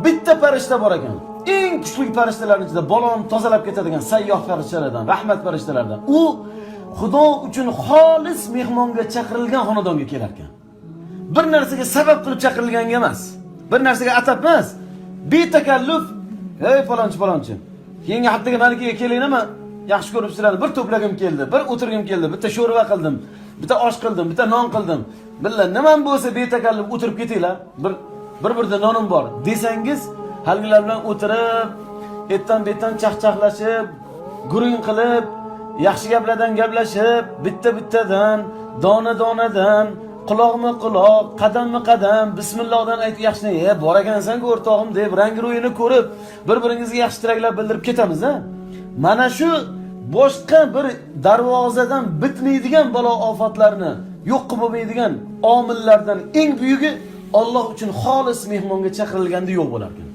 bitta farishta bor ekan. Eng kuchli farishtalarning ichida baloni tozalab ketadigan sayyoh farishtalardan, rahmat farishtalaridan. U Xudo uchun xolis mehmonga chaqirilgan xonadonga kelar ekan. Bir narsaga sabab qilib chaqirilganga emas. Bir narsaga atab emas. Betakalluf, "Hey falonchi. Keyingi haftaga manikiga kelingmi? Yaxshi ko'rib sizlarni bir to'plagim keldi, bir o'tirgim keldi, bitta sho'rva qildim, bitta osh qildim, bitta non qildim. Billa nima bo'lsa betakalluf o'tirib ketinglar. Bir-birda nonim bor" desangiz, halgilar bilan o'tirib, etdan-betdan chaqchaqlashib, guring qilib, yaxshi gaplardan gaplashib, bitta-bittadan, dona-donadan, quloqma-quloq, qadamma-qadam, bismillohdan aytib yaxshini, bor ekansan-ku o'rtog'im deb rang-ro'yini ko'rib, bir-biringizga yaxshi tilaklar bildirib ketamiz-a. Mana shu boshqa bir darvozadan bitmaydigan balo-ofatlarni yo'q qilib bo'lmaydigan omillardan eng buyugi Alloh uchun xolis mehmonga chaqirilganda yo'q bo'lar ekan.